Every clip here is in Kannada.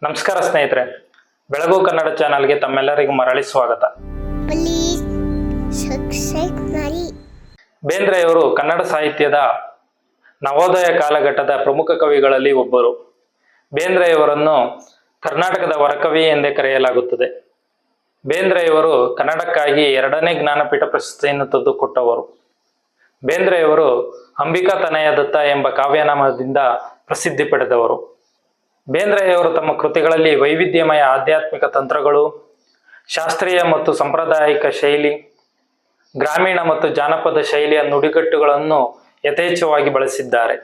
ನಮಸ್ಕಾರ ಸ್ನೇಹಿತರೆ, ಬೆಳಗು ಕನ್ನಡ ಚಾನಲ್ಗೆ ತಮ್ಮೆಲ್ಲರಿಗೂ ಮರಳಿ ಸ್ವಾಗತ. ಬೇಂದ್ರೆಯವರು ಕನ್ನಡ ಸಾಹಿತ್ಯದ ನವೋದಯ ಕಾಲಘಟ್ಟದ ಪ್ರಮುಖ ಕವಿಗಳಲ್ಲಿ ಒಬ್ಬರು. ಬೇಂದ್ರೆಯವರನ್ನು ಕರ್ನಾಟಕದ ವರಕವಿ ಎಂದೇ ಕರೆಯಲಾಗುತ್ತದೆ. ಬೇಂದ್ರೆಯವರು ಕನ್ನಡಕ್ಕಾಗಿ 2ನೇ ಜ್ಞಾನಪೀಠ ಪ್ರಶಸ್ತಿಯನ್ನು ತಂದುಕೊಟ್ಟವರು. ಬೇಂದ್ರೆಯವರು ಅಂಬಿಕಾ ತನಯ ದತ್ತ ಎಂಬ ಕಾವ್ಯನಾಮದಿಂದ ಪ್ರಸಿದ್ಧಿ ಪಡೆದವರು. ಬೇಂದ್ರೆಯವರು ತಮ್ಮ ಕೃತಿಗಳಲ್ಲಿ ವೈವಿಧ್ಯಮಯ ಆಧ್ಯಾತ್ಮಿಕ ತಂತ್ರಗಳು, ಶಾಸ್ತ್ರೀಯ ಮತ್ತು ಸಾಂಪ್ರದಾಯಿಕ ಶೈಲಿ, ಗ್ರಾಮೀಣ ಮತ್ತು ಜಾನಪದ ಶೈಲಿಯ ನುಡಿಗಟ್ಟುಗಳನ್ನು ಯಥೇಚ್ಛವಾಗಿ ಬಳಸಿದ್ದಾರೆ.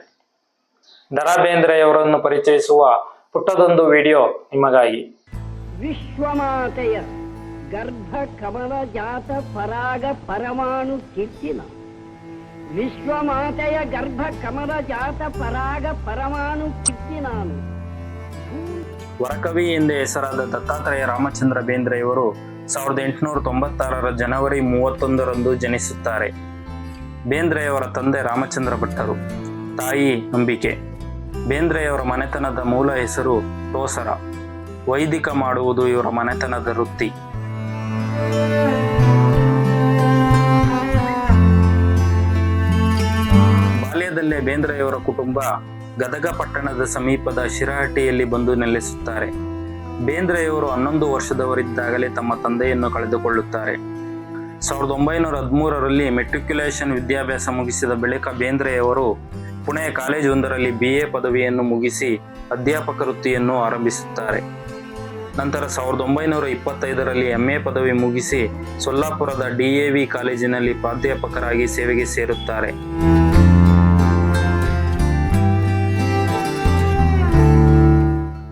ದರಾ ಬೇಂದ್ರೆಯವರನ್ನು ಪರಿಚಯಿಸುವ ಪುಟ್ಟದೊಂದು ವಿಡಿಯೋ ನಿಮಗಾಗಿ. ವಿಶ್ವಮಾತೆಯ ಗರ್ಭ ಕಮಲ ಜಾತ ಪರಾಗ ಪರಮಾಣು ಕೀರ್ತಿನ. ವಿಶ್ವಮಾತೆಯ ಗರ್ಭ ಕಮಲ ಜಾತ ಪರಾಗ ಪರಮಾಣು ಕೀರ್ತಿ ನಾನು. ವರಕವಿ ಎಂದೇ ಹೆಸರಾದ ದತ್ತಾತ್ರೇಯ ರಾಮಚಂದ್ರ ಬೇಂದ್ರೆಯವರು 1896 ಜನವರಿ 31ರಂದು ಜನಿಸುತ್ತಾರೆ. ಬೇಂದ್ರೆಯವರ ತಂದೆ ರಾಮಚಂದ್ರ ಭಟ್ಟರು, ತಾಯಿ ಅಂಬಿಕೆ. ಬೇಂದ್ರೆಯವರ ಮನೆತನದ ಮೂಲ ಹೆಸರು ರೋಸರ. ವೈದಿಕ ಮಾಡುವುದು ಇವರ ಮನೆತನದ ವೃತ್ತಿ. ಬಾಲ್ಯದಲ್ಲೇ ಬೇಂದ್ರೆಯವರ ಕುಟುಂಬ ಗದಗ ಪಟ್ಟಣದ ಸಮೀಪದ ಶಿರಹಟ್ಟಿಯಲ್ಲಿ ಬಂದು ನೆಲೆಸುತ್ತಾರೆ. ಬೇಂದ್ರೆಯವರು 11 ವರ್ಷದವರಿದ್ದಾಗಲೇ ತಮ್ಮ ತಂದೆಯನ್ನು ಕಳೆದುಕೊಳ್ಳುತ್ತಾರೆ. 1913ರಲ್ಲಿ ಮೆಟ್ರಿಕ್ಯುಲೇಷನ್ ವಿದ್ಯಾಭ್ಯಾಸ ಮುಗಿಸಿದ ಬಳಿಕ ಬೇಂದ್ರೆಯವರು ಪುಣೆಯ ಕಾಲೇಜೊಂದರಲ್ಲಿ BA ಪದವಿಯನ್ನು ಮುಗಿಸಿ ಅಧ್ಯಾಪಕ ವೃತ್ತಿಯನ್ನು ಆರಂಭಿಸುತ್ತಾರೆ. ನಂತರ 1925ರಲ್ಲಿ MA ಪದವಿ ಮುಗಿಸಿ ಸೊಲ್ಲಾಪುರದ DAV ಕಾಲೇಜಿನಲ್ಲಿ ಪ್ರಾಧ್ಯಾಪಕರಾಗಿ ಸೇವೆಗೆ ಸೇರುತ್ತಾರೆ.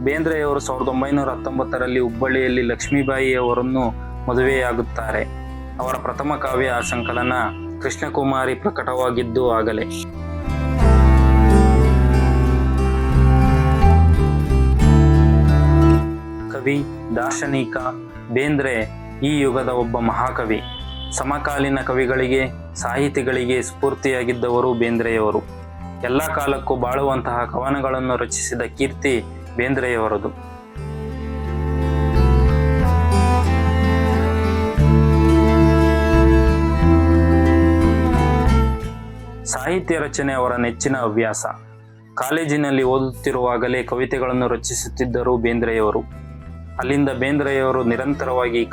ಬೇಂದ್ರೆಯವರು 1919ರಲ್ಲಿ ಹುಬ್ಬಳ್ಳಿಯಲ್ಲಿ ಲಕ್ಷ್ಮೀಬಾಯಿಯವರನ್ನು ಮದುವೆಯಾಗುತ್ತಾರೆ. ಅವರ ಪ್ರಥಮ ಕಾವ್ಯ ಸಂಕಲನ ಕೃಷ್ಣಕುಮಾರಿ ಪ್ರಕಟವಾಗಿದ್ದು ಆಗಲೇ. ಕವಿ, ದಾರ್ಶನಿಕ ಬೇಂದ್ರೆ ಈ ಯುಗದ ಒಬ್ಬ ಮಹಾಕವಿ. ಸಮಕಾಲೀನ ಕವಿಗಳಿಗೆ, ಸಾಹಿತಿಗಳಿಗೆ ಸ್ಫೂರ್ತಿಯಾಗಿದ್ದವರು ಬೇಂದ್ರೆಯವರು. ಎಲ್ಲ ಕಾಲಕ್ಕೂ ಬಾಳುವಂತಹ ಕವನಗಳನ್ನು ರಚಿಸಿದ ಕೀರ್ತಿ ಬೇಂದ್ರೆಯವರದು. ಸಾಹಿತ್ಯ ರಚನೆ ಅವರ ನೆಚ್ಚಿನ ಹವ್ಯಾಸ. ಕಾಲೇಜಿನಲ್ಲಿ ಓದುತ್ತಿರುವಾಗಲೇ ಕವಿತೆಗಳನ್ನು ರಚಿಸುತ್ತಿದ್ದರು ಬೇಂದ್ರೆಯವರು. ಅಲ್ಲಿಂದ ಬೇಂದ್ರೆಯವರು ನಿರಂತರವಾಗಿ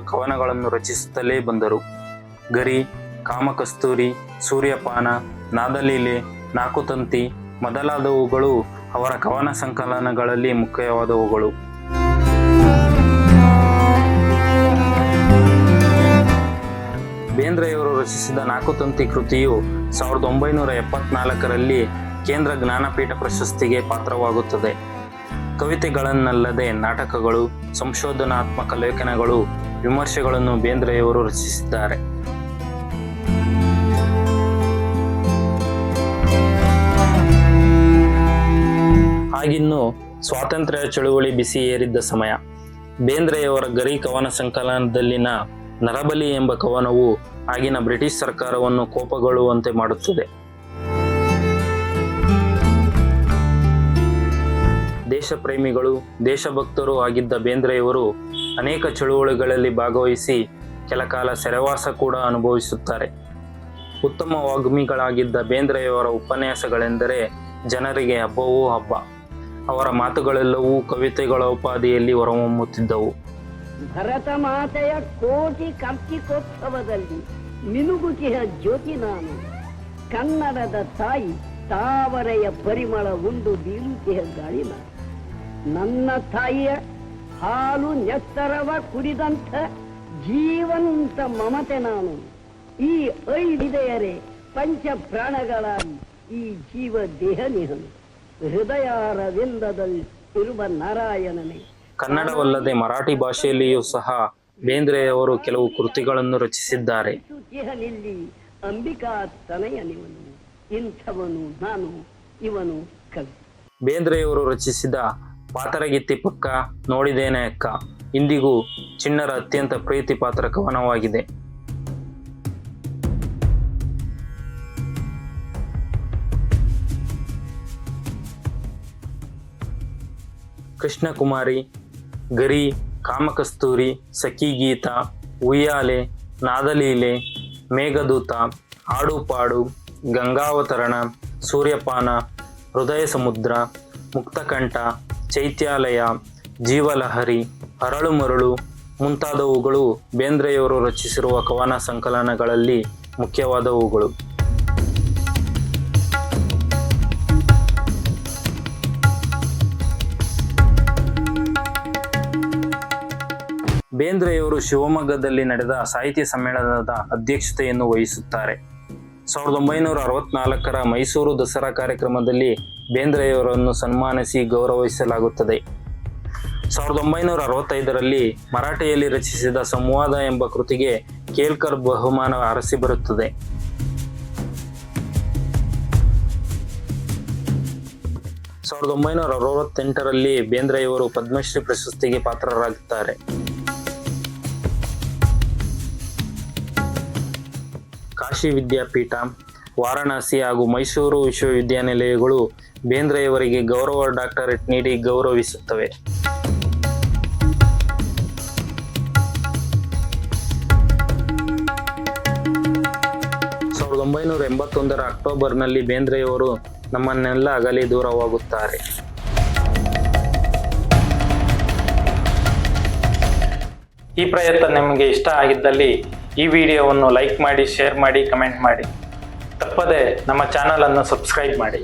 ಕವನಗಳನ್ನು ರಚಿಸುತ್ತಲೇ ಬಂದರು. ಗರಿ, ಕಾಮಕಸ್ತೂರಿ, ಸೂರ್ಯಪಾನ, ನಾದಲೀಲೆ, ನಾಕುತಂತಿ ಮೊದಲಾದವುಗಳು ಅವರ ಕವನ ಸಂಕಲನಗಳಲ್ಲಿ ಮುಖ್ಯವಾದವುಗಳು. ಬೇಂದ್ರೆಯವರು ರಚಿಸಿದ ನಾಕುತಂತಿ ಕೃತಿಯು 1974ರಲ್ಲಿ ಕೇಂದ್ರ ಜ್ಞಾನಪೀಠ ಪ್ರಶಸ್ತಿಗೆ ಪಾತ್ರವಾಗುತ್ತದೆ. ಕವಿತೆಗಳನ್ನಲ್ಲದೆ ನಾಟಕಗಳು, ಸಂಶೋಧನಾತ್ಮಕ ಲೇಖನಗಳು, ವಿಮರ್ಶೆಗಳನ್ನು ಬೇಂದ್ರೆಯವರು ರಚಿಸಿದ್ದಾರೆ. ಆಗಿನ್ನು ಸ್ವಾತಂತ್ರ್ಯ ಚಳುವಳಿ ಬಿಸಿ ಏರಿದ್ದ ಸಮಯ. ಬೇಂದ್ರೆಯವರ ಗರಿ ಕವನ ಸಂಕಲನದಲ್ಲಿನ ನರಬಲಿ ಎಂಬ ಕವನವು ಆಗಿನ ಬ್ರಿಟಿಷ್ ಸರ್ಕಾರವನ್ನು ಕೋಪಗೊಳ್ಳುವಂತೆ ಮಾಡುತ್ತದೆ. ದೇಶ ಪ್ರೇಮಿಗಳು, ದೇಶಭಕ್ತರು ಆಗಿದ್ದ ಬೇಂದ್ರೆಯವರು ಅನೇಕ ಚಳುವಳಿಗಳಲ್ಲಿ ಭಾಗವಹಿಸಿ ಕೆಲಕಾಲ ಸೆರೆವಾಸ ಕೂಡ ಅನುಭವಿಸುತ್ತಾರೆ. ಉತ್ತಮ ವಾಗ್ಮಿಗಳಾಗಿದ್ದ ಬೇಂದ್ರೆಯವರ ಉಪನ್ಯಾಸಗಳೆಂದರೆ ಜನರಿಗೆ ಹಬ್ಬವೂ ಹಬ್ಬ. ಅವರ ಮಾತುಗಳೆಲ್ಲವೂ ಕವಿತೆಗಳ ಉಪಾಧಿಯಲ್ಲಿ ಹೊರಹೊಮ್ಮುತ್ತಿದ್ದವು. ಭರತ ಮಾತೆಯ ಕೋಟಿ ಕಾರ್ತಿಕೋತ್ಸವದಲ್ಲಿ ಮಿನುಗುತಿಯ ಜ್ಯೋತಿ ನಾನು. ಕನ್ನಡದ ತಾಯಿ ತಾವರೆಯ ಪರಿಮಳ ಉಂಡು ಬೀಳುತಿಯ ಗಾಳಿನ. ನನ್ನ ತಾಯಿಯ ಹಾಲು ನೆತ್ತರವ ಕುಡಿದಂಥ ಜೀವಂತ ಮಮತೆ ನಾನು. ಈ 5 ಇದೆಯರೆ ಪಂಚ ಪ್ರಾಣಗಳಾಗಿ ಈ ಜೀವ ದೇಹ ನಿಹನು. ಹೃದಯಾರವಿಂದದಲ್ಲಿ ಇರುವ ನಾರಾಯಣನೇ. ಕನ್ನಡವಲ್ಲದೆ ಮರಾಠಿ ಭಾಷೆಯಲ್ಲಿಯೂ ಸಹ ಬೇಂದ್ರೆಯವರು ಕೆಲವು ಕೃತಿಗಳನ್ನು ರಚಿಸಿದ್ದಾರೆ. ದೇಹನಿಲ್ಲಿ ಅಂಬಿಕಾ ತನಯನಿವನು. ಇಂಥವನು ನಾನು, ಇವನು ಕವಿ. ಬೇಂದ್ರೆಯವರು ರಚಿಸಿದ ಪಾತರಗಿತ್ತಿ ಪಕ್ಕ, ನೋಡಿದೇನೆ ಅಕ್ಕ ಇಂದಿಗೂ ಚಿಣ್ಣರ ಅತ್ಯಂತ ಪ್ರೀತಿ ಪಾತ್ರ ಕವನವಾಗಿದೆ. ಕೃಷ್ಣಕುಮಾರಿ, ಗರಿ, ಕಾಮಕಸ್ತೂರಿ, ಸಖಿಗೀತ, ಉಯ್ಯಾಲೆ, ನಾದಲೀಲೆ, ಮೇಘದೂತ, ಆಡುಪಾಡು, ಗಂಗಾವತರಣ, ಸೂರ್ಯಪಾನ, ಹೃದಯ ಸಮುದ್ರ, ಮುಕ್ತಕಂಠ, ಚೈತ್ಯಾಲಯ, ಜೀವಲಹರಿ, ಅರಳು ಮರಳು ಮುಂತಾದವುಗಳು ಬೇಂದ್ರೆಯವರು ರಚಿಸಿರುವ ಕವನ ಸಂಕಲನಗಳಲ್ಲಿ ಮುಖ್ಯವಾದವುಗಳು. ಬೇಂದ್ರೆಯವರು ಶಿವಮೊಗ್ಗದಲ್ಲಿ ನಡೆದ ಸಾಹಿತ್ಯ ಸಮ್ಮೇಳನದ ಅಧ್ಯಕ್ಷತೆಯನ್ನು ವಹಿಸುತ್ತಾರೆ. 1964ರ ಮೈಸೂರು ದಸರಾ ಕಾರ್ಯಕ್ರಮದಲ್ಲಿ ಬೇಂದ್ರೆಯವರನ್ನು ಸನ್ಮಾನಿಸಿ ಗೌರವಿಸಲಾಗುತ್ತದೆ. 1965ರಲ್ಲಿ ಮರಾಠಿಯಲ್ಲಿ ರಚಿಸಿದ ಸಂವಾದ ಎಂಬ ಕೃತಿಗೆ ಕೇಲ್ಕರ್ ಬಹುಮಾನ ಅರಸಿ ಬರುತ್ತದೆ. 1968ರಲ್ಲಿ ಬೇಂದ್ರೆಯವರು ಪದ್ಮಶ್ರೀ ಪ್ರಶಸ್ತಿಗೆ ಪಾತ್ರರಾಗುತ್ತಾರೆ. ಕಾಶಿ ವಿದ್ಯಾಪೀಠ, ವಾರಣಾಸಿ ಹಾಗೂ ಮೈಸೂರು ವಿಶ್ವವಿದ್ಯಾನಿಲಯಗಳು ಬೇಂದ್ರೆಯವರಿಗೆ ಗೌರವ ಡಾಕ್ಟರೇಟ್ ನೀಡಿ ಗೌರವಿಸುತ್ತವೆ. 1981ರ ಅಕ್ಟೋಬರ್ನಲ್ಲಿ ಬೇಂದ್ರೆಯವರು ನಮ್ಮನ್ನೆಲ್ಲ ಅಗಲಿ ದೂರವಾಗುತ್ತಾರೆ. ಈ ಪ್ರಯತ್ನ ನಿಮಗೆ ಇಷ್ಟ ಆಗಿದ್ದಲ್ಲಿ ಈ ವಿಡಿಯೋವನ್ನು ಲೈಕ್ ಮಾಡಿ, ಶೇರ್ ಮಾಡಿ, ಕಮೆಂಟ್ ಮಾಡಿ. ತಪ್ಪದೆ ನಮ್ಮ ಚಾನಲನ್ನು ಸಬ್ಸ್ಕ್ರೈಬ್ ಮಾಡಿ.